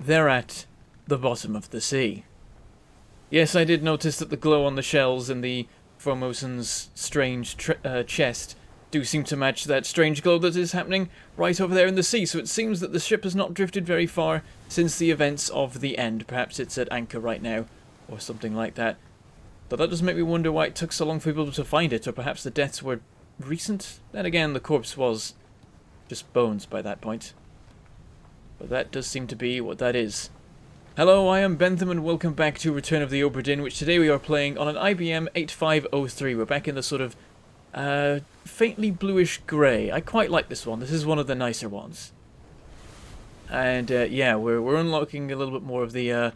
they're at the bottom of the sea. Yes, I did notice that the glow on the shells in the Formosan's strange chest do seem to match that strange glow that is happening right over there in the sea, so it seems that the ship has not drifted very far since the events of the end. Perhaps it's at anchor right now, or something like that. But that does make me wonder why it took so long for people to find it, or perhaps the deaths were recent? Then again, the corpse was just bones by that point. But that does seem to be what that is. Hello, I am Bentham and welcome back to Return of the Obra Dinn, which today we are playing on an IBM 8503. We're back in the sort of faintly bluish grey. I quite like this one. This is one of the nicer ones. And yeah, we're unlocking a little bit more of the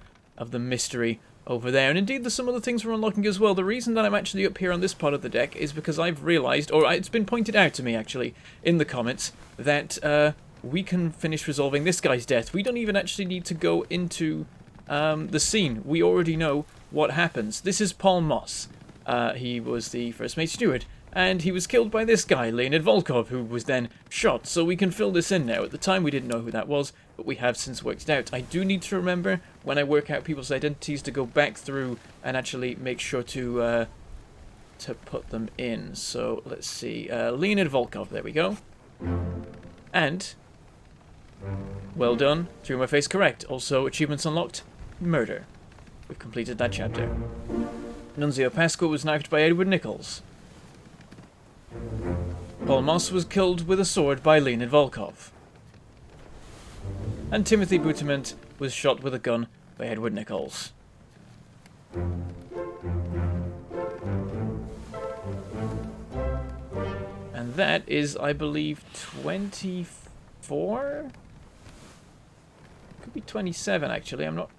mystery over there. And indeed, there's some other things we're unlocking as well. The reason that I'm actually up here on this part of the deck is because I've realised, or it's been pointed out to me actually, in the comments, that we can finish resolving this guy's death. We don't even actually need to go into the scene. We already know what happens. This is Paul Moss. He was the first mate steward, and he was killed by this guy, Leonid Volkov, who was then shot. So we can fill this in now. At the time, we didn't know who that was, but we have since worked it out. I do need to remember, when I work out people's identities, to go back through and actually make sure to put them in. So, let's see. Leonid Volkov, there we go. And well done. Through my face correct. Also, achievements unlocked. Murder. We've completed that chapter. Nunzio Pascal was knifed by Edward Nichols. Paul Moss was killed with a sword by Leonid Volkov. And Timothy Boutement was shot with a gun by Edward Nichols. And that is, I believe, 24? Could be 27, actually. I'm not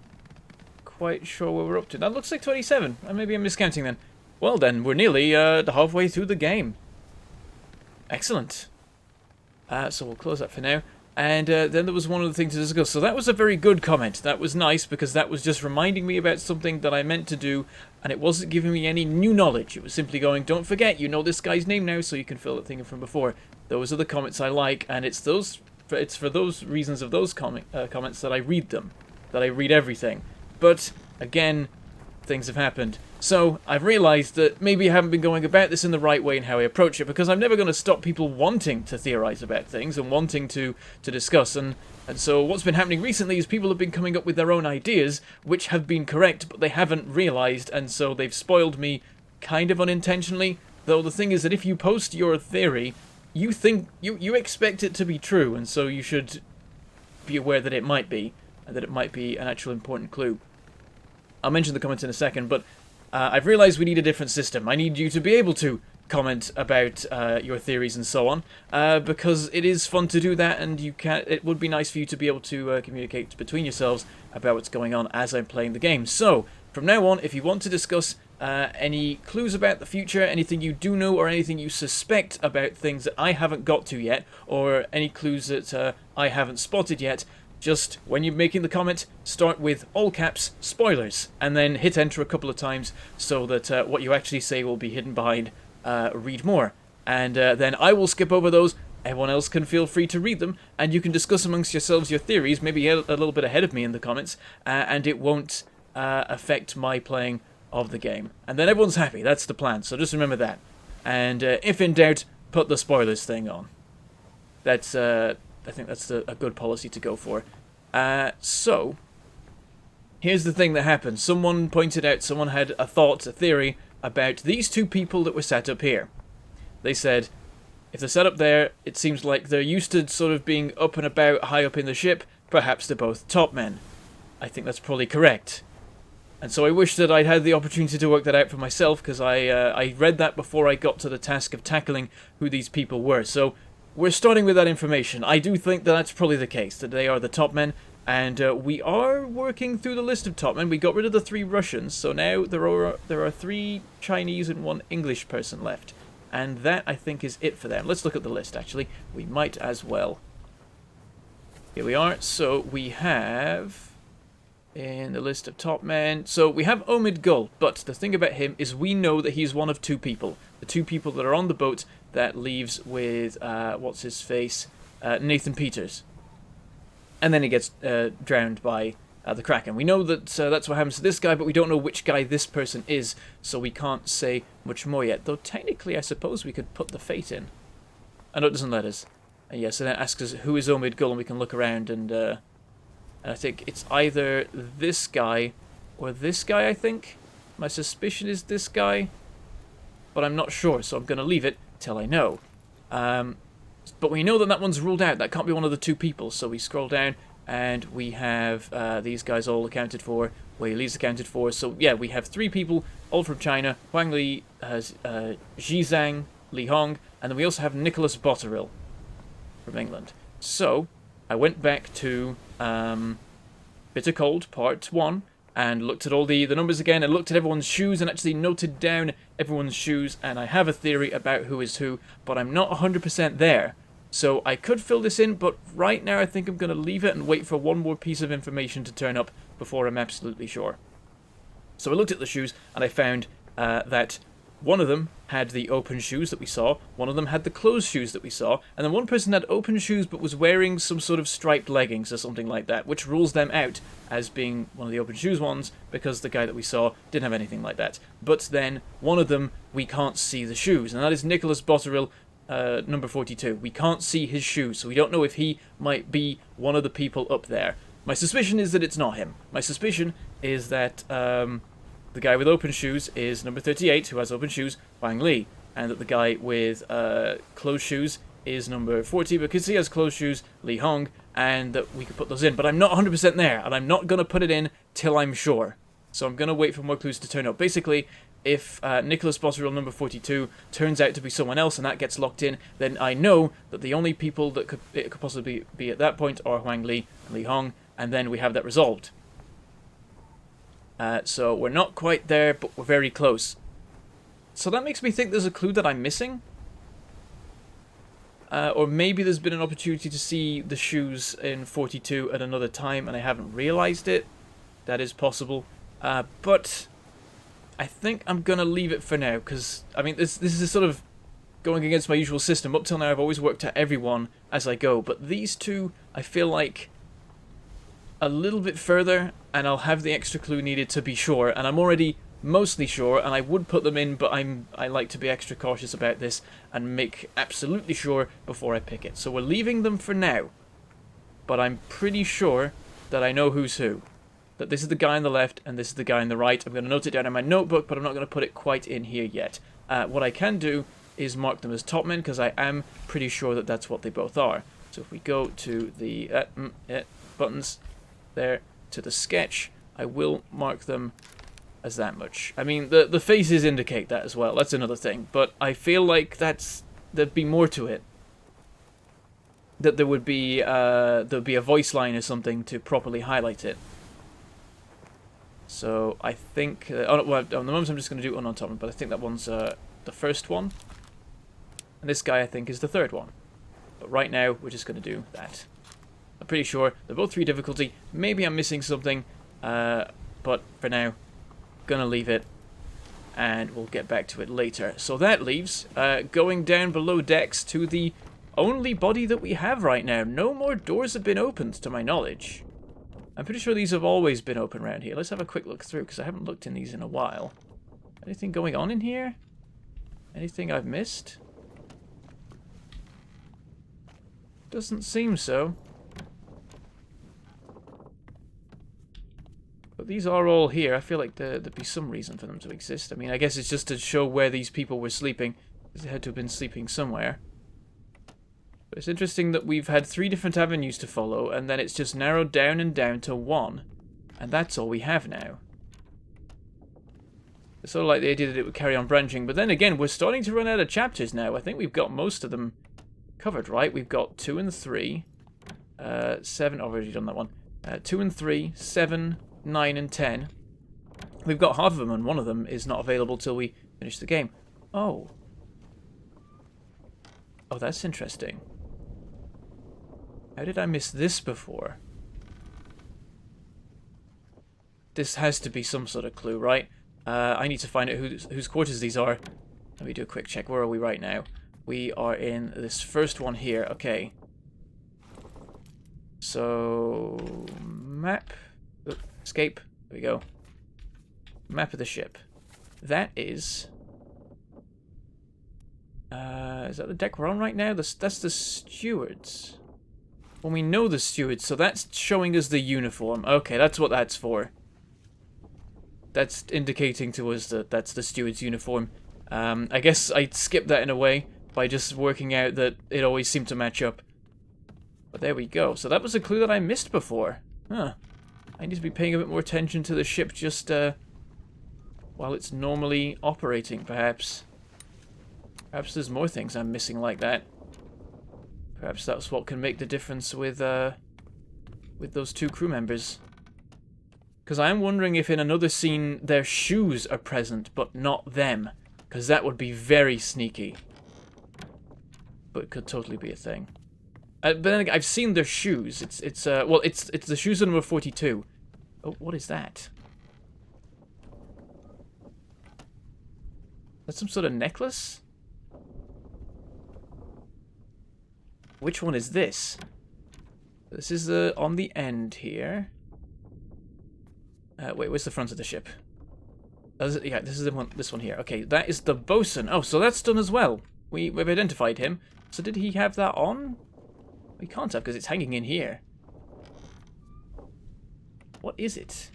quite sure where we're up to. That looks like 27. Maybe I'm miscounting then. Well then, we're nearly halfway through the game. Excellent. So we'll close that for now. And then there was one other thing to discuss. So that was a very good comment. That was nice, because that was just reminding me about something that I meant to do, and it wasn't giving me any new knowledge. It was simply going, don't forget, you know this guy's name now, so you can fill that thing in from before. Those are the comments I like, and it's for those reasons of those comments that I read them, that I read everything. But, again, things have happened. So, I've realised that maybe I haven't been going about this in the right way in how I approach it, because I'm never going to stop people wanting to theorise about things and wanting to discuss. And so what's been happening recently is people have been coming up with their own ideas, which have been correct, but they haven't realised, and so they've spoiled me kind of unintentionally. Though the thing is that if you post your theory, you think, you expect it to be true, and so you should be aware that it might be, and that it might be an actual important clue. I'll mention the comments in a second, but I've realised we need a different system. I need you to be able to comment about your theories and so on, because it is fun to do that, and it would be nice for you to be able to communicate between yourselves about what's going on as I'm playing the game. So, from now on, if you want to discuss any clues about the future, anything you do know, or anything you suspect about things that I haven't got to yet, or any clues that I haven't spotted yet, just, when you're making the comment, start with all caps, spoilers, and then hit enter a couple of times so that what you actually say will be hidden behind read more. And then I will skip over those. Everyone else can feel free to read them, and you can discuss amongst yourselves your theories, maybe a little bit ahead of me in the comments, and it won't affect my playing of the game. And then everyone's happy. That's the plan, so just remember that. And if in doubt, put the spoilers thing on. That's I think that's a good policy to go for. So, here's the thing that happened. Someone pointed out, someone had a thought, a theory, about these two people that were sat up here. They said, if they're sat up there, it seems like they're used to sort of being up and about, high up in the ship. Perhaps they're both top men. I think that's probably correct. And so I wish that I'd had the opportunity to work that out for myself, because I read that before I got to the task of tackling who these people were. So, we're starting with that information. I do think that that's probably the case, that they are the top men, and we are working through the list of top men. We got rid of the 3 Russians, so now there are 3 Chinese and 1 English person left. And that, I think, is it for them. Let's look at the list, actually. We might as well. Here we are. So we have, in the list of top men, so we have Omid Gul, but the thing about him is we know that he's one of 2 people. The 2 people that are on the boat that leaves with, what's his face, Nathan Peters. and then he gets drowned by the Kraken. We know that that's what happens to this guy, but we don't know which guy this person is, so we can't say much more yet. Though technically, I suppose we could put the fate in. I know it doesn't let us. Yes, and it asks us who is Omid Gul, and we can look around, and I think it's either this guy or this guy, I think. My suspicion is this guy, but I'm not sure, so I'm going to leave it till I know. But we know that that one's ruled out. That can't be one of the two people, so we scroll down, and we have these guys all accounted for, Wei Li's accounted for. So, yeah, we have 3 people, all from China. Huang Li has Zhizang, Li Hong, and then we also have Nicholas Botterill from England. So, I went back to Bitter Cold, Part 1, and looked at all the numbers again, and looked at everyone's shoes, and actually noted down everyone's shoes, and I have a theory about who is who, but I'm not 100% there. So I could fill this in, but right now I think I'm going to leave it and wait for one more piece of information to turn up before I'm absolutely sure. So I looked at the shoes, and I found that one of them had the open shoes that we saw, one of them had the closed shoes that we saw, and then one person had open shoes but was wearing some sort of striped leggings or something like that, which rules them out as being one of the open shoes ones, because the guy that we saw didn't have anything like that. But then, one of them, we can't see the shoes, and that is Nicholas Botterill, number 42. We can't see his shoes, so we don't know if he might be one of the people up there. My suspicion is that it's not him. My suspicion is that the guy with open shoes is number 38, who has open shoes, Wang Li, and that the guy with closed shoes is number 40, because he has closed shoes, Li Hong, and that we could put those in. But I'm not 100% there, and I'm not going to put it in till I'm sure. So I'm going to wait for more clues to turn up. Basically, if Nicholas Botterill number 42 turns out to be someone else and that gets locked in, then I know that the only people that it could possibly be at that point are Huang Li and Li Hong, and then we have that resolved. So we're not quite there, but we're very close. So that makes me think there's a clue that I'm missing. Or maybe there's been an opportunity to see the shoes in 42 at another time and I haven't realized it. That is possible. But I think I'm going to leave it for now, because, I mean, this is sort of going against my usual system. Up till now, I've always worked out everyone as I go, but these two, I feel like a little bit further, and I'll have the extra clue needed to be sure, and I'm already mostly sure, and I would put them in, but I like to be extra cautious about this and make absolutely sure before I pick it. So we're leaving them for now, but I'm pretty sure that I know who's who. That this is the guy on the left and this is the guy on the right. I'm going to note it down in my notebook, but I'm not going to put it quite in here yet. What I can do is mark them as top men, because I am pretty sure that that's what they both are. So if we go to the buttons there, to the sketch, I will mark them as that much. I mean, the faces indicate that as well. That's another thing. But I feel like there'd be more to it. That there would be a voice line or something to properly highlight it. So I think, on the moment I'm just going to do on top, but I think that one's the first one, and this guy I think is the third one. But right now we're just going to do that. I'm pretty sure they're both 3 difficulty. Maybe I'm missing something, but for now, gonna leave it, and we'll get back to it later. So that leaves going down below decks to the only body that we have right now. No more doors have been opened, to my knowledge. I'm pretty sure these have always been open around here. Let's have a quick look through, because I haven't looked in these in a while. Anything going on in here? Anything I've missed? Doesn't seem so. But these are all here. I feel like there'd be some reason for them to exist. I mean, I guess it's just to show where these people were sleeping. They had to have been sleeping somewhere. But it's interesting that we've had 3 different avenues to follow, and then it's just narrowed down and down to 1. And that's all we have now. It's sort of like the idea that it would carry on branching, but then again, we're starting to run out of chapters now. I think we've got most of them covered, right? We've got 2 and 3, 7, I've already done that one, 2 and 3, 7, 9 and 10. We've got half of them, and one of them is not available till we finish the game. Oh, that's interesting. How did I miss this before? This has to be some sort of clue, right? I need to find out whose quarters these are. Let me do a quick check. Where are we right now? We are in this first one here. Okay. So, map. Escape. There we go. Map of the ship. That is... is that the deck we're on right now? That's the stewards. Well, we know the stewards, so that's showing us the uniform. Okay, that's what that's for. That's indicating to us that that's the steward's uniform. I guess I skipped that in a way by just working out that it always seemed to match up. But there we go. So that was a clue that I missed before. Huh. I need to be paying a bit more attention to the ship just while it's normally operating, perhaps. Perhaps there's more things I'm missing like that. Perhaps that's what can make the difference with those two crew members. Because I'm wondering if in another scene their shoes are present, but not them. Because that would be very sneaky. But it could totally be a thing. But then again, I've seen their shoes. It's the shoes of number 42. Oh, what is that? That's some sort of necklace? Which one is this? This is on the end here. Wait, where's the front of the ship? Yeah, this is the one. This one here. Okay, that is the bosun. Oh, so that's done as well. We've identified him. So did he have that on? We can't have because it's hanging in here. What is it?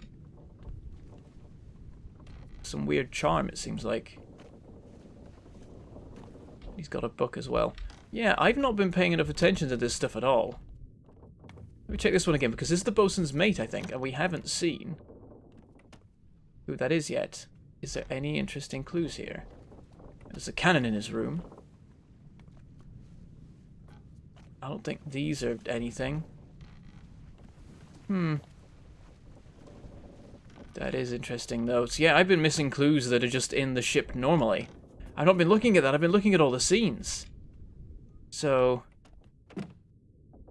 Some weird charm, it seems like. He's got a book as well. Yeah, I've not been paying enough attention to this stuff at all. Let me check this one again, because this is the bosun's mate, I think, and we haven't seen who that is yet. Is there any interesting clues here? There's a cannon in his room. I don't think these are anything. That is interesting, though. So, yeah, I've been missing clues that are just in the ship normally. I've not been looking at that. I've been looking at all the scenes. So,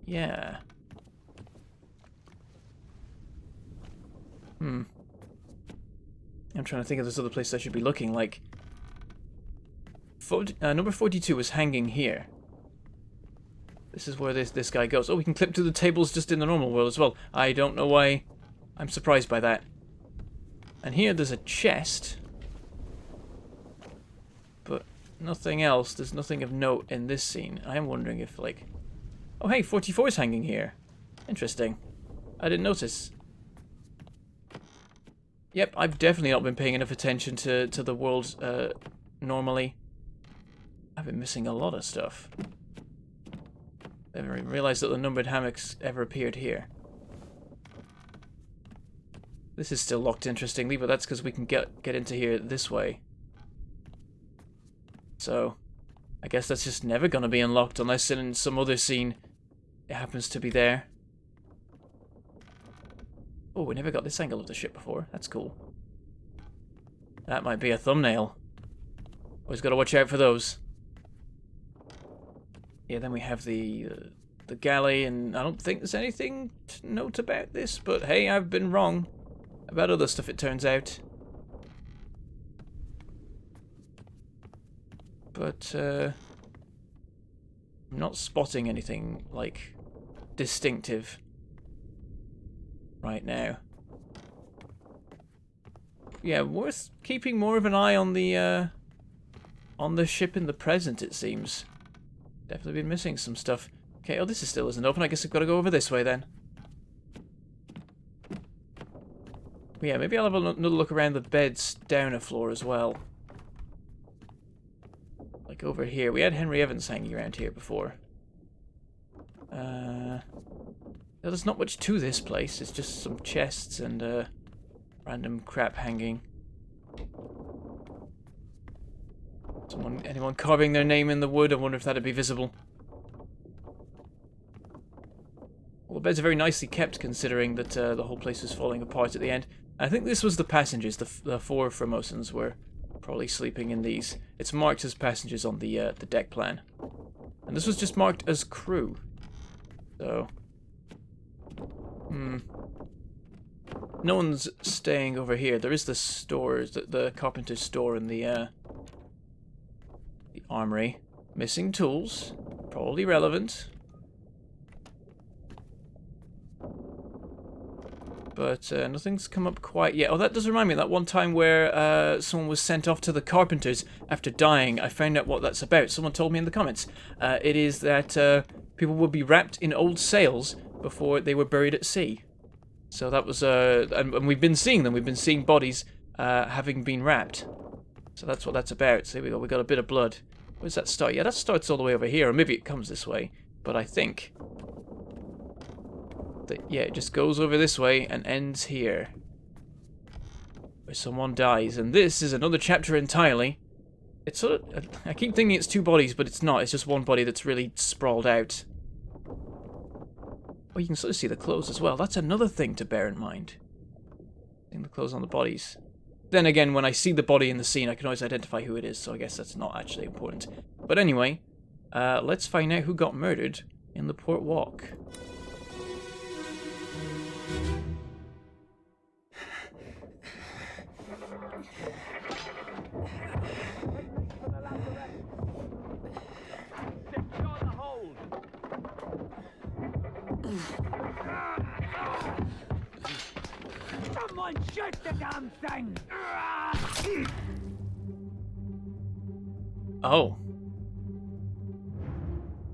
yeah. I'm trying to think of this other place I should be looking, like... number 42 is hanging here. This is where this guy goes. Oh, we can clip to the tables just in the normal world as well. I don't know why I'm surprised by that. And here there's a chest. But nothing else. There's nothing of note in this scene. I'm wondering if, like... Oh, hey, 44 is hanging here. Interesting. I didn't notice. Yep, I've definitely not been paying enough attention to the world normally. I've been missing a lot of stuff. I never even realized that the numbered hammocks ever appeared here. This is still locked, interestingly, but that's because we can get into here this way. So, I guess that's just never going to be unlocked unless in some other scene it happens to be there. Oh, we never got this angle of the ship before. That's cool. That might be a thumbnail. Always got to watch out for those. Yeah, then we have the galley, and I don't think there's anything to note about this, but hey, I've been wrong about other stuff, it turns out. But, I'm not spotting anything, like, distinctive right now. Yeah, worth keeping more of an eye on the ship in the present, it seems. Definitely been missing some stuff. Okay, oh, this still isn't open. I guess I've got to go over this way then. Yeah, maybe I'll have another look around the beds down a floor as well. Like over here. We had Henry Evans hanging around here before. There's not much to this place. It's just some chests and random crap hanging. Anyone carving their name in the wood? I wonder if that'd be visible. Well, the beds are very nicely kept considering that the whole place was falling apart at the end. I think this was the passengers. The 4 Formosans were probably sleeping in these. It's marked as passengers on the deck plan. And this was just marked as crew. So... No one's staying over here. There is the stores, the carpenter's store and the armory. Missing tools. Probably relevant. But nothing's come up quite yet. Oh, that does remind me of that one time where someone was sent off to the carpenters after dying. I found out what that's about. Someone told me in the comments. It is that people would be wrapped in old sails before they were buried at sea. So that was, and we've been seeing them. We've been seeing bodies having been wrapped. So that's what that's about. So here we go. We got a bit of blood. Where's that start? Yeah, that starts all the way over here. Or maybe it comes this way. But I think that, yeah, it just goes over this way and ends here, where someone dies. And this is another chapter entirely. It's sort of, I keep thinking it's two bodies, but it's not. It's just one body that's really sprawled out. Oh, you can sort of see the clothes as well. That's another thing to bear in mind. Seeing the clothes on the bodies. Then again, when I see the body in the scene, I can always identify who it is, so I guess that's not actually important. But anyway, let's find out who got murdered in the Port Walk. Someone shoot the damn thing! Oh.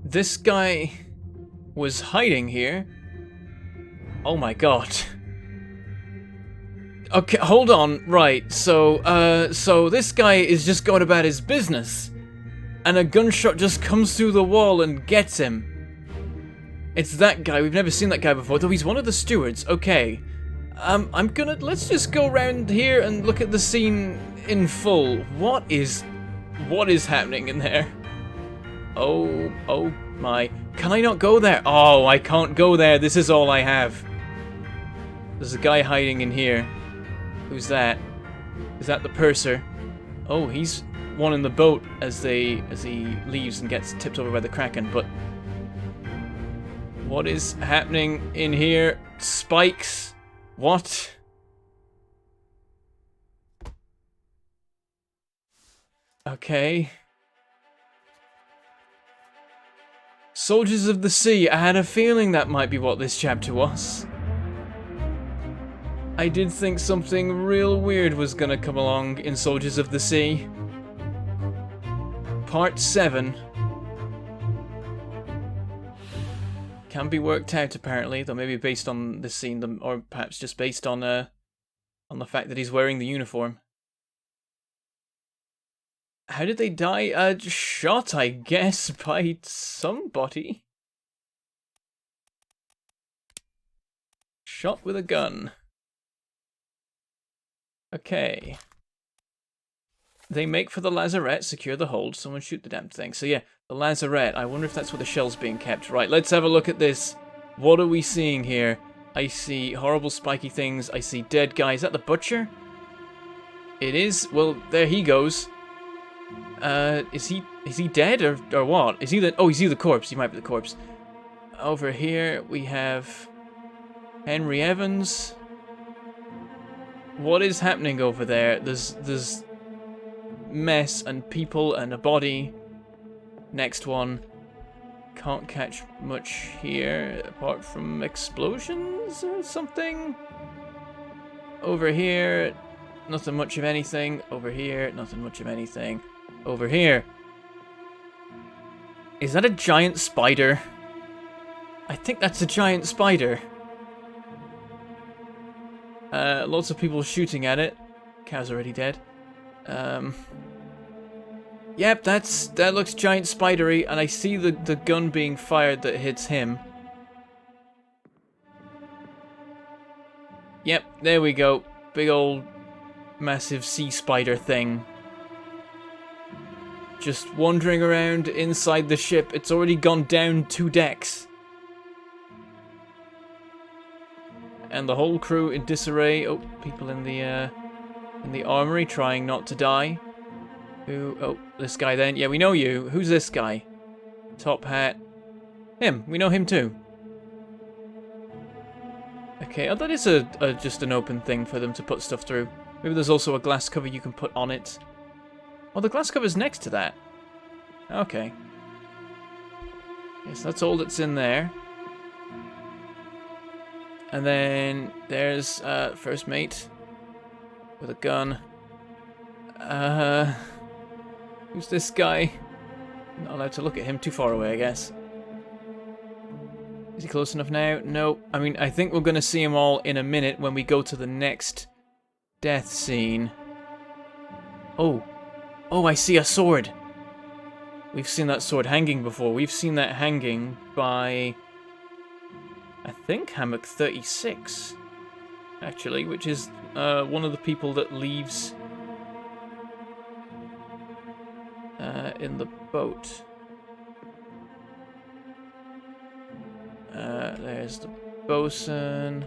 This guy was hiding here. Oh my god. Okay, hold on. Right, so this guy is just going about his business, and a gunshot just comes through the wall and gets him. It's that guy. We've never seen that guy before, though he's one of the stewards. Okay. Let's just go around here and look at the scene in full. What is happening in there? Oh my. Can I not go there? Oh, I can't go there. This is all I have. There's a guy hiding in here. Who's that? Is that the purser? Oh, he's one in the boat as he leaves and gets tipped over by the Kraken, but what is happening in here? Spikes? What? Okay. Soldiers of the Sea. I had a feeling that might be what this chapter was. I did think something real weird was gonna come along in Soldiers of the Sea. Part 7. Can be worked out, apparently, though maybe based on this scene, or perhaps just based on the fact that he's wearing the uniform. How did they die? Shot, I guess, by somebody. Shot with a gun. Okay. They make for the lazarette, secure the hold, someone shoot the damn thing. So yeah, the lazarette. I wonder if that's where the shell's being kept. Right, let's have a look at this. What are we seeing here? I see horrible spiky things. I see dead guys. Is that the butcher? It is. Well, there he goes. Is he dead or what? Is he the? Oh, is he the corpse? He might be the corpse. Over here we have Henry Evans. What is happening over there? There's mess and people and a body. Next one. Can't catch much here apart from explosions or something. Over here, nothing much of anything. Over here, nothing much of anything. Over here. Is that a giant spider? I think that's a giant spider. Lots of people shooting at it. Cow's already dead. Yep, that looks giant spidery, and I see the gun being fired that hits him. Yep, there we go. Big old massive sea spider thing. Just wandering around inside the ship. It's already gone down 2 decks. And the whole crew in disarray. Oh, people in the armory trying not to die. Who? Oh, this guy then. Yeah, we know you. Who's this guy? Top hat. Him. We know him too. Okay, oh, that is just an open thing for them to put stuff through. Maybe there's also a glass cover you can put on it. Oh, the glass cover's next to that. Okay. Yes, that's all that's in there. And then there's first mate with a gun. Who's this guy? Not allowed to look at him, too far away, I guess. Is he close enough now? No. I mean, I think we're going to see him all in a minute when we go to the next death scene. Oh. Oh, I see a sword. We've seen that sword hanging before. We've seen that hanging by, I think, Hammock 36, actually, which is one of the people that leaves in the boat. There's the bosun.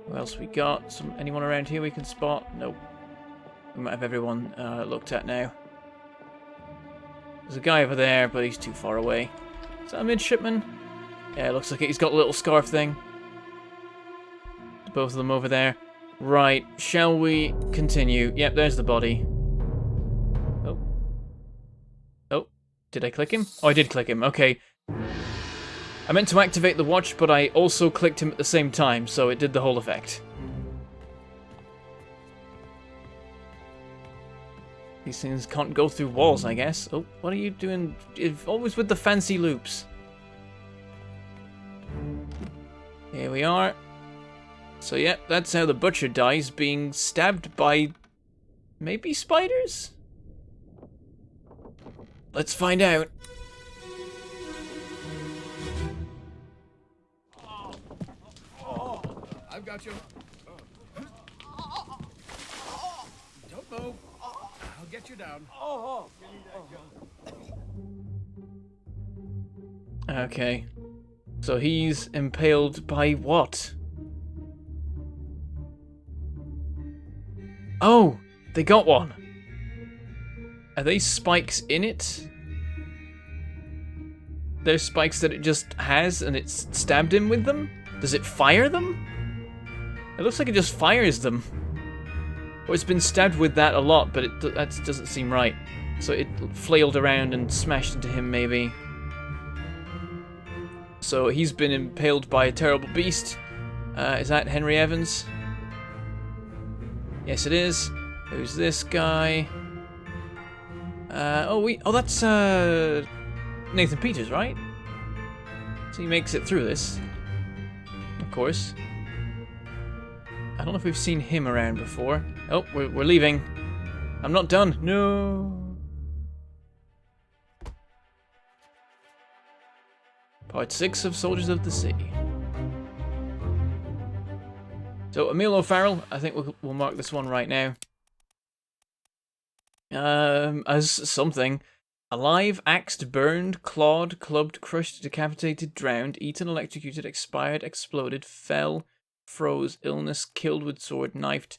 Who else we got? Anyone around here we can spot? Nope. We might have everyone looked at now. There's a guy over there, but he's too far away. Is that a midshipman? Yeah, it looks like it. He's got a little scarf thing. Both of them over there. Right, shall we continue? Yep, there's the body. Oh. Oh, did I click him? Oh, I did click him. Okay. I meant to activate the watch, but I also clicked him at the same time, so it did the whole effect. These things can't go through walls, I guess. Oh, what are you doing? Always with the fancy loops. Here we are. So, yeah, that's how the butcher dies, being stabbed by maybe spiders? Let's find out. I've got you. Don't move. I'll get you down. Okay. So he's impaled by what? Oh, they got one. Are they spikes in it? There's spikes that it just has and it's stabbed him with them? Does it fire them? It looks like it just fires them. Or it's been stabbed with that a lot, but that doesn't seem right. So it flailed around and smashed into him, maybe. So he's been impaled by a terrible beast. Is that Henry Evans? Yes, it is. Who's this guy? Oh, that's Nathan Peters, right? So he makes it through this. Of course. I don't know if we've seen him around before. Oh, we're leaving. I'm not done. No. Part 6 of Soldiers of the Sea. So, Emil O'Farrell, I think we'll mark this one right now. As something. Alive, axed, burned, clawed, clubbed, crushed, decapitated, drowned, eaten, electrocuted, expired, exploded, fell, froze, illness, killed with sword, knifed,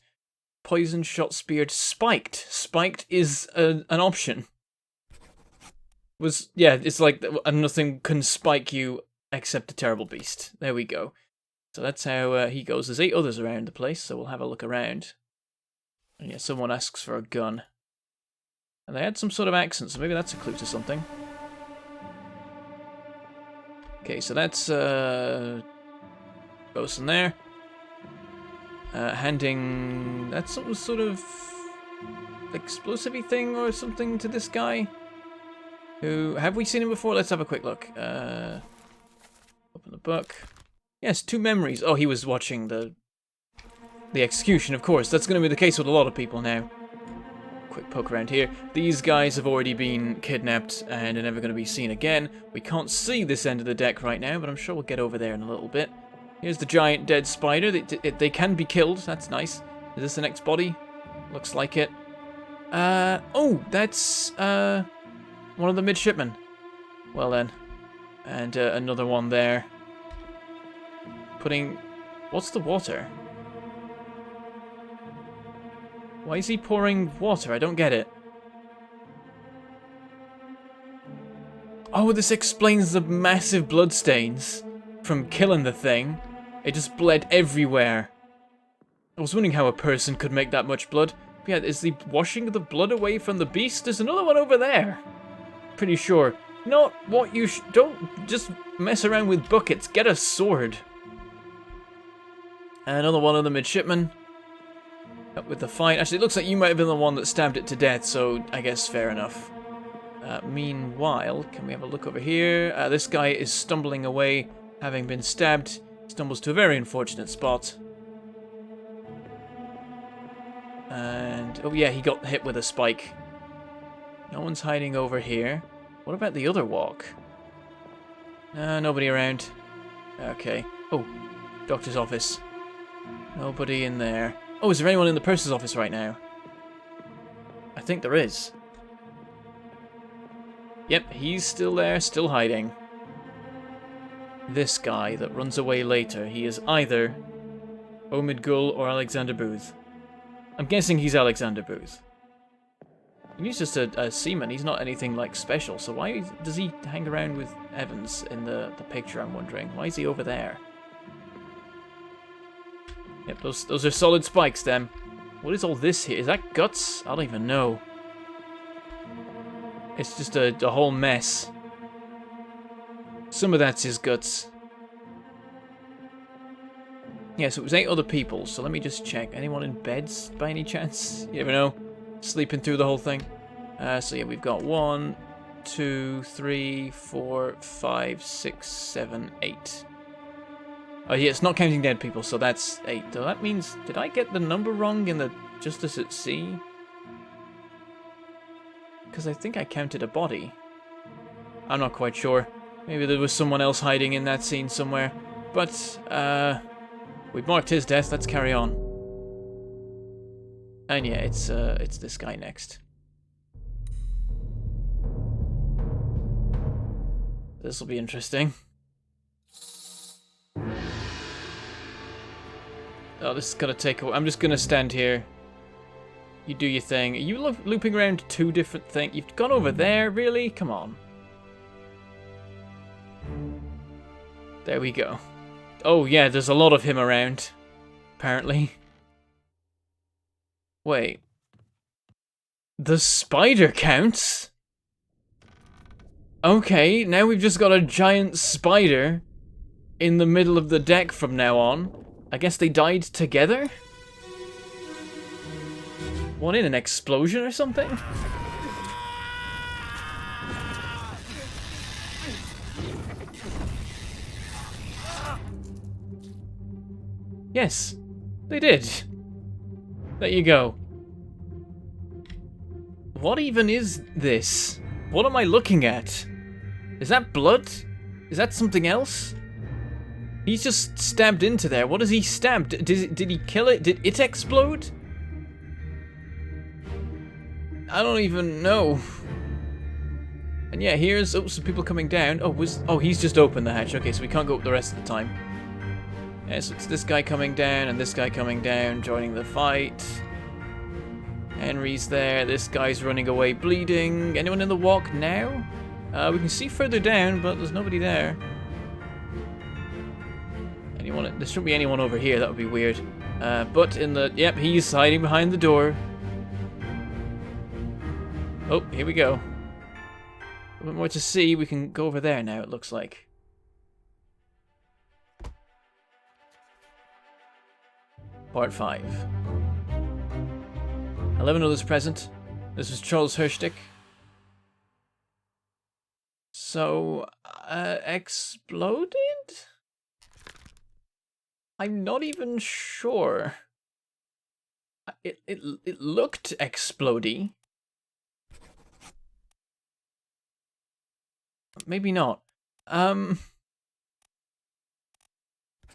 poisoned, shot, speared, spiked. Spiked is an option. Yeah, it's like nothing can spike you except a terrible beast. There we go. So that's how he goes. There's 8 others around the place, so we'll have a look around. And yeah, someone asks for a gun. And they had some sort of accent, so maybe that's a clue to something. Okay, so that's bosun there. Handing... That's some sort of explosive-y thing or something to this guy. Who... Have we seen him before? Let's have a quick look. Open the book. Yes, 2 memories. Oh, he was watching the execution, of course. That's going to be the case with a lot of people now. Quick poke around here. These guys have already been kidnapped and are never going to be seen again. We can't see this end of the deck right now, but I'm sure we'll get over there in a little bit. Here's the giant dead spider. They can be killed. That's nice. Is this the next body? Looks like it. Oh, that's one of the midshipmen. Well then. And another one there. Putting... What's the water? Why is he pouring water? I don't get it. Oh, this explains the massive bloodstains from killing the thing. It just bled everywhere. I was wondering how a person could make that much blood. But yeah, is the washing the blood away from the beast? There's another one over there. Pretty sure Not what you don't just mess around with buckets. Get a sword. Another one of the midshipmen. Up with the fight. Actually, it looks like you might have been the one that stabbed it to death, so I guess fair enough. Meanwhile, can we have a look over here? This guy is stumbling away, having been stabbed. Stumbles to a very unfortunate spot. And, oh yeah, he got hit with a spike. No one's hiding over here. What about the other walk? Nobody around. Okay. Oh, doctor's office. Nobody in there. Oh, is there anyone in the purser's office right now? I think there is. Yep, he's still there, still hiding. This guy that runs away later, he is either Omid Gul or Alexander Booth. I'm guessing he's Alexander Booth. And he's just a seaman, he's not anything like special, so why does he hang around with Evans in the picture, I'm wondering? Why is he over there? Yep, those are solid spikes then. What is all this here? Is that guts? I don't even know. It's just a whole mess. Some of that's his guts. Yeah, so it was 8 other people, so let me just check. Anyone in beds by any chance? You never know. Sleeping through the whole thing. So yeah, we've got 1, 2, 3, 4, 5, 6, 7, 8. Oh yeah, it's not counting dead people, so that's 8. So that means, did I get the number wrong in the Justice at Sea? Because I think I counted a body. I'm not quite sure. Maybe there was someone else hiding in that scene somewhere. But, we've marked his death, let's carry on. And yeah, it's this guy next. This'll be interesting. Oh, this is gonna take a while. I'm just gonna stand here. You do your thing. Are you looping around 2 different things? You've gone over there, really? Come on. There we go. Oh yeah, there's a lot of him around. Apparently. Wait. The spider counts? Okay, now we've just got a giant spider in the middle of the deck from now on. I guess they died together? What, in an explosion or something? Yes, they did. There you go. What even is this? What am I looking at? Is that blood? Is that something else? He's just stabbed into there. What has he stabbed? Did he kill it? Did it explode? I don't even know. And yeah, here's some people coming down. Oh, he's just opened the hatch. Okay, so we can't go up the rest of the time. Yeah, so it's this guy coming down and this guy coming down, joining the fight. Henry's there. This guy's running away, bleeding. Anyone in the walk now? We can see further down, but there's nobody there. There shouldn't be anyone over here. That would be weird. But in the... Yep, he's hiding behind the door. Oh, here we go. A bit more to see. We can go over there now, it looks like. Part 5. 11 others present. This was Charles Hirschtick. So, exploded? I'm not even sure. It looked explodey. Maybe not.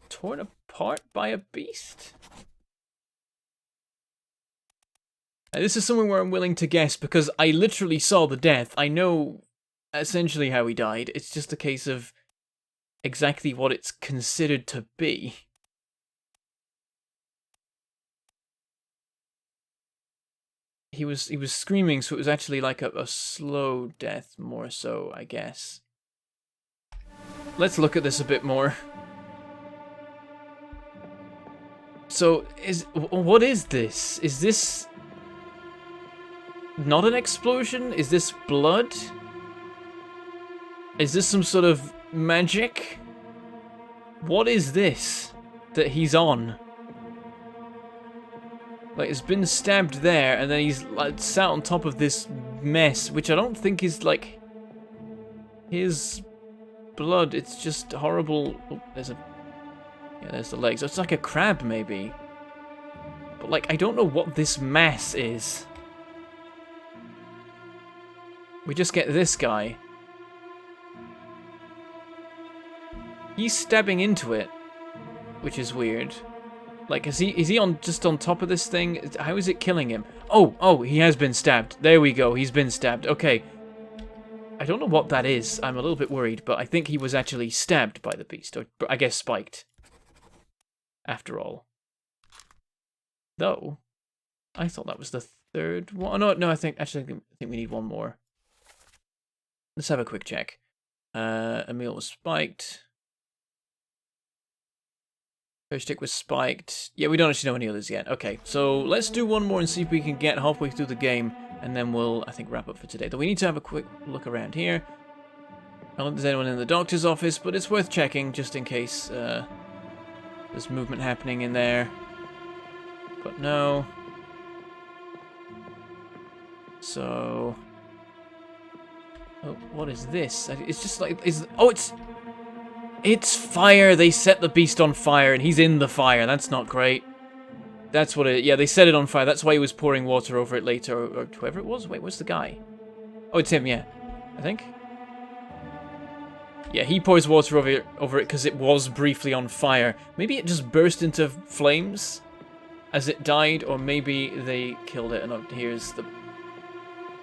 Torn apart by a beast? Now, this is something where I'm willing to guess because I literally saw the death. I know essentially how he died. It's just a case of exactly what it's considered to be. He was screaming, so it was actually like a slow death more so, I guess. Let's look at this a bit more. So, what is this? Is this not an explosion? Is this blood? Is this some sort of magic? What is this that he's on? Like, it's been stabbed there, and then he's like sat on top of this mess, which I don't think is like his blood. It's just horrible. Oh, there's the legs. So it's like a crab, maybe. But like, I don't know what this mass is. We just get this guy. He's stabbing into it, which is weird. Like, is he on just on top of this thing? How is it killing him? Oh, he has been stabbed. There we go. He's been stabbed. Okay. I don't know what that is. I'm a little bit worried, but I think he was actually stabbed by the beast, or I guess spiked. After all. Though, I thought that was the third one. Oh, no, I think we need one more. Let's have a quick check. Emil was spiked. First stick was spiked. Yeah, we don't actually know any others yet. Okay, so let's do one more and see if we can get halfway through the game, and then we'll, I think, wrap up for today. Though we need to have a quick look around here. I don't think there's anyone in the doctor's office, but it's worth checking just in case there's movement happening in there. But no. So, oh, what is this? It's just like it's fire. They set the beast on fire, and he's in the fire. That's not great. That's what it... Yeah, they set it on fire. That's why he was pouring water over it later, or whoever it was. Wait, what's the guy? Oh, it's him, yeah. I think. Yeah, he pours water over it because it was briefly on fire. Maybe it just burst into flames as it died, or maybe they killed it. And here's the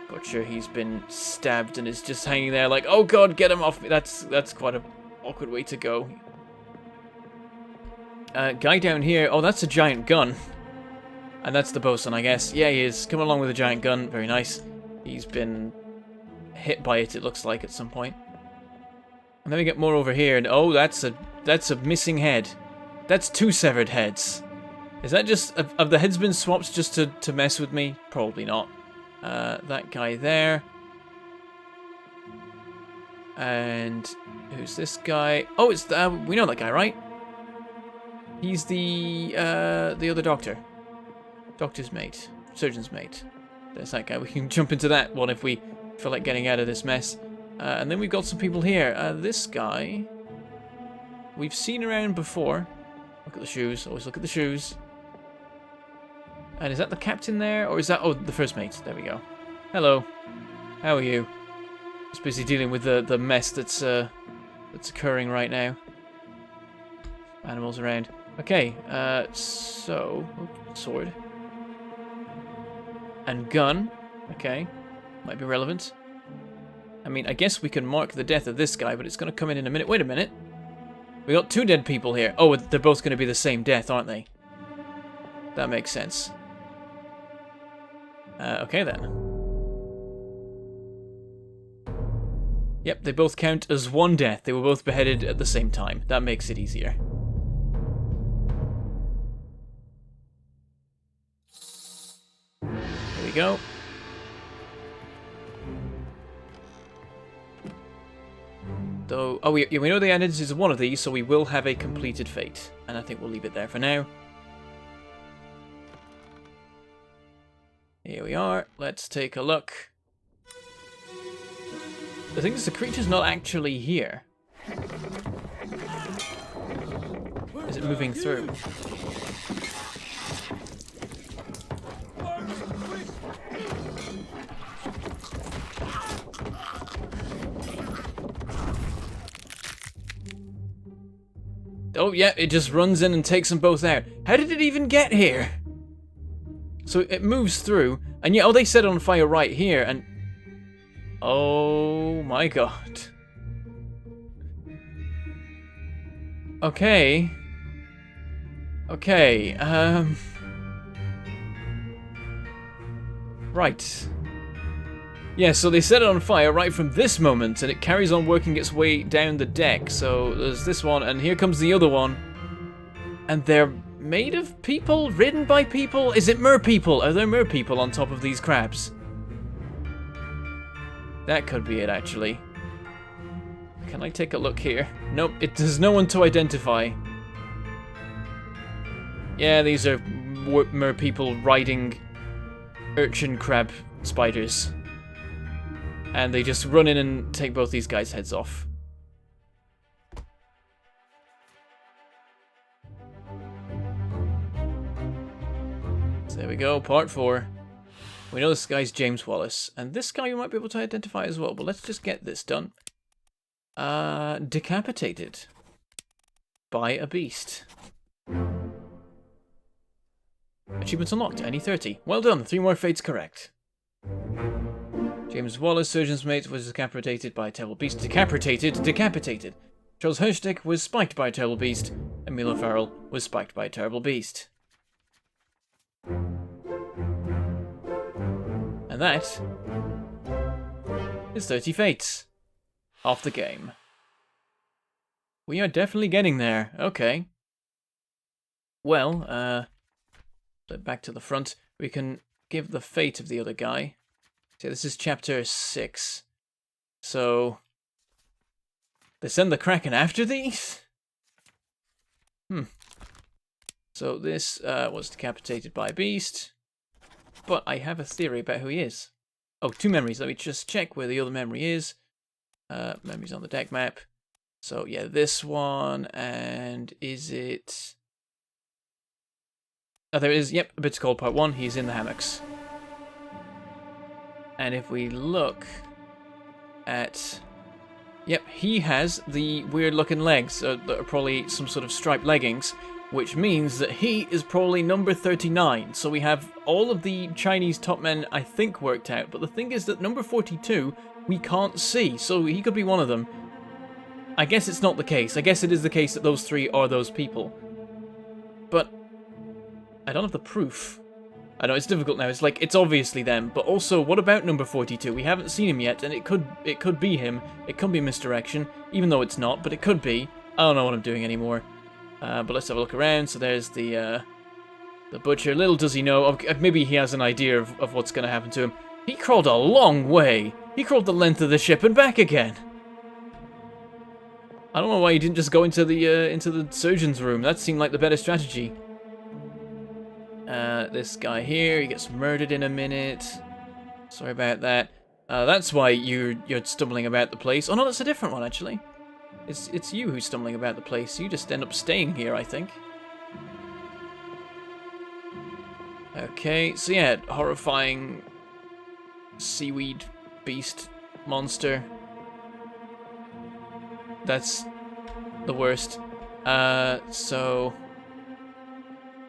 butcher. He's been stabbed and is just hanging there like, oh god, get him off me. That's quite a awkward way to go. Guy down here. Oh, that's a giant gun. And that's the bosun, I guess. Yeah, he is. Come along with a giant gun. Very nice. He's been hit by it looks like, at some point. And then we get more over here. And oh, that's a missing head. That's 2 severed heads. Is that just... Have the heads been swapped just to mess with me? Probably not. That guy there. And who's this guy? Oh, it's we know that guy, right? He's the other doctor. Doctor's mate. Surgeon's mate. There's that guy. We can jump into that one if we feel like getting out of this mess. And then we've got some people here. This guy we've seen around before. Look at the shoes. Always look at the shoes. And is that the captain there? Or is that... Oh, the first mate. There we go. Hello. How are you? Just busy dealing with the mess that's occurring right now. Animals around. Okay, so... Oh, sword. And gun. Okay. Might be relevant. I mean, I guess we can mark the death of this guy, but it's going to come in a minute. Wait a minute. We got 2 dead people here. Oh, they're both going to be the same death, aren't they? That makes sense. Okay then. Yep, they both count as 1 death. They were both beheaded at the same time. That makes it easier. There we go. Though, oh, we know the identities of one of these, so we will have a completed fate. And I think we'll leave it there for now. Here we are. Let's take a look. The thing is, the creature's not actually here. Is it moving through? Oh, yeah, it just runs in and takes them both out. How did it even get here? So it moves through, and yeah, oh, they set it on fire right here, and... Oh my god. Okay. Okay, Right. Yeah, so they set it on fire right from this moment, and it carries on working its way down the deck. So there's this one, and here comes the other one. And they're made of people? Ridden by people? Is it merpeople? Are there merpeople on top of these crabs? That could be it, actually. Can I take a look here? Nope, there's no one to identify. Yeah, these are mer people riding urchin crab spiders. And they just run in and take both these guys' heads off. So there we go, part 4. We know this guy's James Wallace. And this guy you might be able to identify as well, but let's just get this done. Decapitated by a beast. Achievements unlocked, any 30. Well done, 3 more fates correct. James Wallace, surgeon's mate, was decapitated by a terrible beast. Decapitated. Charles Hirschdick was spiked by a terrible beast. And Milo Farrell was spiked by a terrible beast. And that is 30 fates. Off the game. We are definitely getting there. Okay. Well, back to the front. We can give the fate of the other guy. So this is chapter 6. So they send the Kraken after these? So this was decapitated by a beast. But I have a theory about who he is. Oh, 2 memories. Let me just check where the other memory is. Memories on the deck map. So yeah, this one, and is it... Oh, there it is. Yep, a bit's called part 1. He's in the hammocks. And if we look at... Yep, he has the weird looking legs that are probably some sort of striped leggings, which means that he is probably number 39. So we have all of the Chinese top men, I think, worked out. But the thing is that number 42, we can't see. So he could be one of them. I guess it's not the case. I guess it is the case that those 3 are those people. But I don't have the proof. I know it's difficult now. It's like, it's obviously them. But also, what about number 42? We haven't seen him yet, and it could be him. It could be misdirection, even though it's not, but it could be. I don't know what I'm doing anymore. But let's have a look around. So there's the butcher. Little does he know. Maybe he has an idea of what's going to happen to him. He crawled a long way. He crawled the length of the ship and back again. I don't know why he didn't just go into the surgeon's room. That seemed like the better strategy. This guy here, he gets murdered in a minute. Sorry about that. That's why you're stumbling about the place. Oh no, that's a different one actually. It's you who's stumbling about the place. You just end up staying here, I think. Okay, so yeah, horrifying seaweed beast monster. That's the worst. So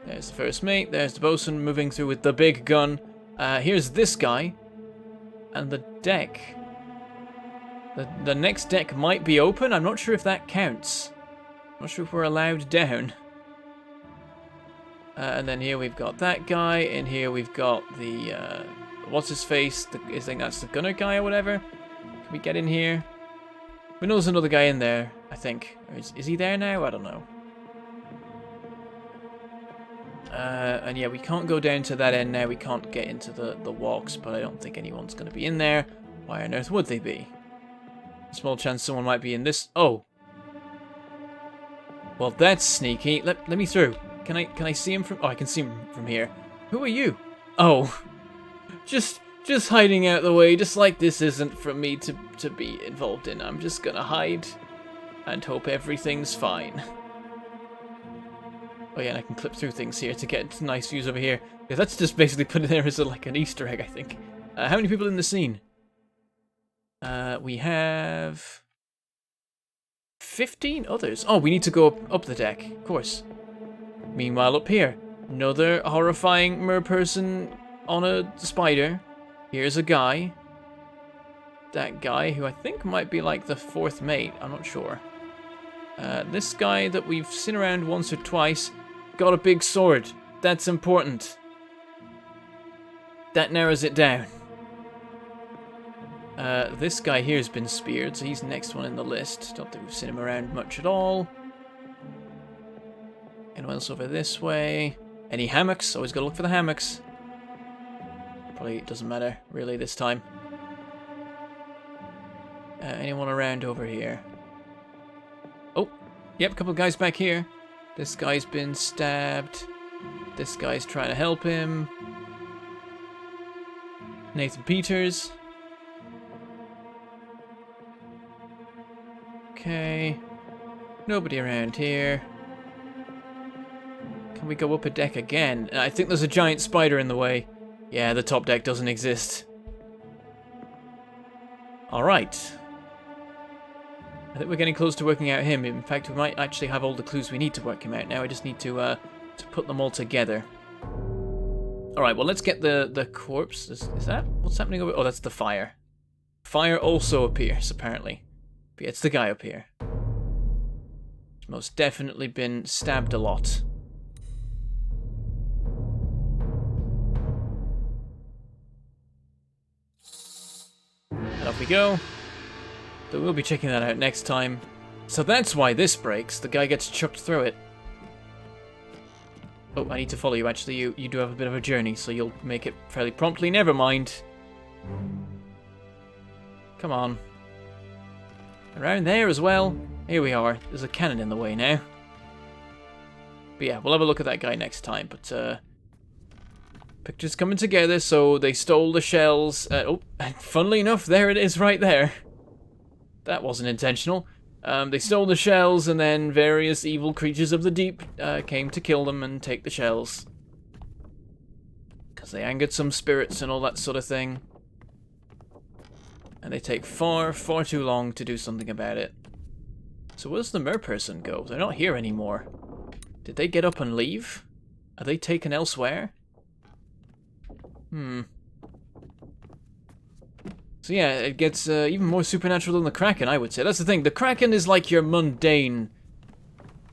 there's the first mate, there's the bosun moving through with the big gun. Here's this guy. And the deck. The next deck might be open. I'm not sure if that counts. I'm not sure if we're allowed down. And then here we've got that guy. And here we've got the what's his face? I think that's the gunner guy or whatever. Can we get in here? We know there's another guy in there, I think. Or is he there now? I don't know. And yeah, we can't go down to that end now. We can't get into the walks, but I don't think anyone's going to be in there. Why on earth would they be? Small chance someone might be in this. Oh. Well, that's sneaky. Let me through. Can I see him from... Oh, I can see him from here. Who are you? Oh. Just hiding out the way, just like this isn't for me to be involved in. I'm just gonna hide and hope everything's fine. Oh yeah, and I can clip through things here to get nice views over here. Yeah, that's just basically put it there as like an Easter egg, I think. How many people in the scene? We have 15 others. Oh, we need to go up the deck, of course. Meanwhile, up here, another horrifying merperson on a spider. Here's a guy. That guy, who I think might be like the 4th mate. I'm not sure. This guy that we've seen around once or twice got a big sword. That's important. That narrows it down. This guy here has been speared, so he's the next one in the list. Don't think we've seen him around much at all. Anyone else over this way? Any hammocks? Always gotta look for the hammocks. Probably doesn't matter, really, this time. Anyone around over here? Yep, a couple of guys back here. This guy's been stabbed. This guy's trying to help him. Nathan Peters. Okay. Nobody around here. Can we go up a deck again? I think there's a giant spider in the way. Yeah, the top deck doesn't exist. Alright. I think we're getting close to working out him. In fact, we might actually have all the clues we need to work him out now. I just need to put them all together. Alright, well, let's get the corpse. Is that? What's happening over? Oh, that's the fire. Fire also appears, apparently. But yeah, it's the guy up here. He's most definitely been stabbed a lot. And off we go. So we'll be checking that out next time. So that's why this breaks. The guy gets chucked through it. Oh, I need to follow you. Actually, you do have a bit of a journey, so you'll make it fairly promptly. Never mind. Come on. Around there as well. Here we are. There's a cannon in the way now. But yeah, we'll have a look at that guy next time. But, pictures coming together. So they stole the shells. Oh, funnily enough, there it is right there. That wasn't intentional. They stole the shells, and then various evil creatures of the deep came to kill them and take the shells. Because they angered some spirits and all that sort of thing. And they take far, far too long to do something about it. So where's the merperson go? They're not here anymore. Did they get up and leave? Are they taken elsewhere? So yeah, it gets even more supernatural than the Kraken, I would say. That's the thing. The Kraken is like your mundane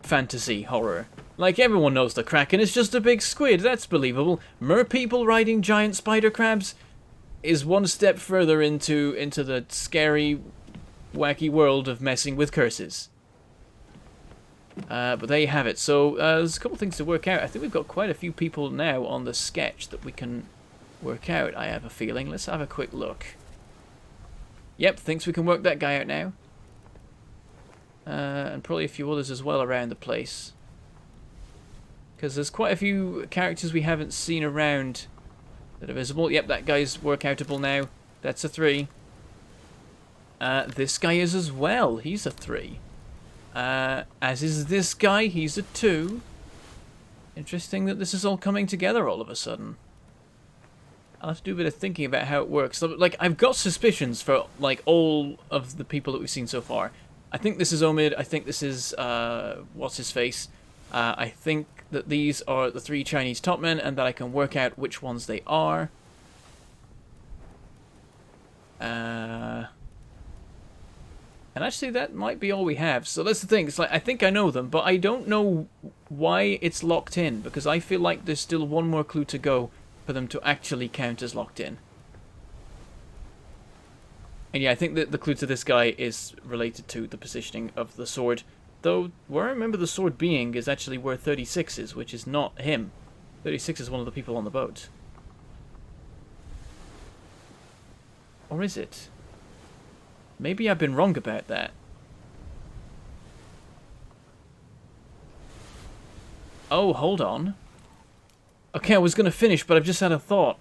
fantasy horror. Like, everyone knows the Kraken is just a big squid. That's believable. Merpeople riding giant spider crabs is one step further into the scary, wacky world of messing with curses. But there you have it. So there's a couple things to work out. I think we've got quite a few people now on the sketch that we can work out, I have a feeling. Let's have a quick look. Yep, thinks we can work that guy out now. And probably a few others as well around the place. Because there's quite a few characters we haven't seen around that are visible. Yep, that guy's workoutable now. That's a 3. This guy is as well. He's a 3. As is this guy. He's a 2. Interesting that this is all coming together all of a sudden. I'll have to do a bit of thinking about how it works. So, like, I've got suspicions for, like, all of the people that we've seen so far. I think this is Omid. I think this is, what's-his-face. I think that these are the 3 Chinese top men, and that I can work out which ones they are. And actually, that might be all we have. So that's the thing. It's like, I think I know them, but I don't know why it's locked in, because I feel like there's still one more clue to go for them to actually count as locked in. And yeah, I think that the clue to this guy is related to the positioning of the sword. Though, where I remember the sword being is actually where 36 is, which is not him. 36 is one of the people on the boat. Or is it? Maybe I've been wrong about that. Oh, hold on. Okay, I was going to finish, but I've just had a thought.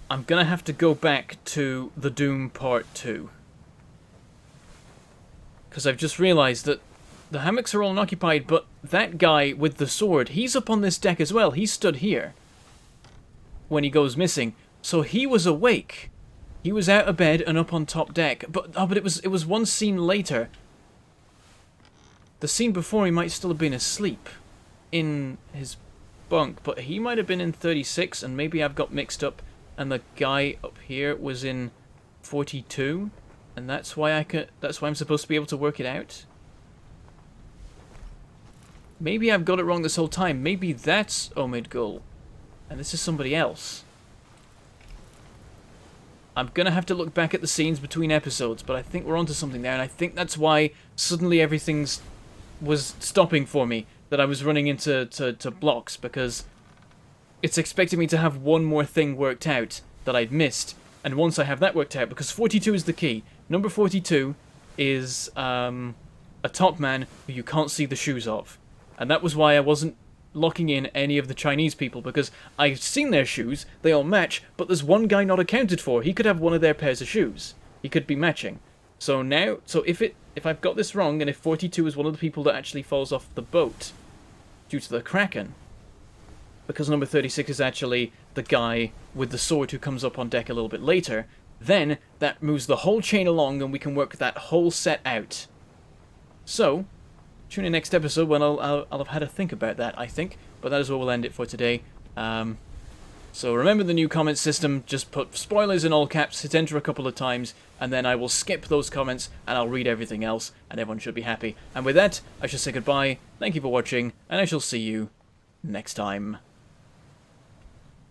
I'm going to have to go back to the Doom Part 2. Because I've just realised that the hammocks are all unoccupied, but that guy with the sword, he's up on this deck as well. He stood here when he goes missing. So he was awake. He was out of bed and up on top deck. But it was one scene later. The scene before he might still have been asleep in his bunk, but he might have been in 36, and maybe I've got mixed up, and the guy up here was in 42, and that's why I'm supposed to be able to work it out. Maybe I've got it wrong this whole time. Maybe that's Omid Gul, and this is somebody else. I'm gonna have to look back at the scenes between episodes, but I think we're onto something there, and I think that's why suddenly everything's was stopping for me, that I was running into blocks, because it's expecting me to have one more thing worked out that I'd missed, and once I have that worked out, because 42 is the key, number 42 is a top man who you can't see the shoes of. And that was why I wasn't locking in any of the Chinese people, because I've seen their shoes, they all match, but there's one guy not accounted for. He could have one of their pairs of shoes. He could be matching. So now, if I've got this wrong, and if 42 is one of the people that actually falls off the boat due to the Kraken, because number 36 is actually the guy with the sword who comes up on deck a little bit later, then that moves the whole chain along and we can work that whole set out. So, tune in next episode when I'll have had a think about that, I think. But that is where we'll end it for today. So remember the new comment system. Just put spoilers in all caps, hit enter a couple of times, and then I will skip those comments and I'll read everything else, and everyone should be happy. And with that, I shall say goodbye, thank you for watching, and I shall see you next time.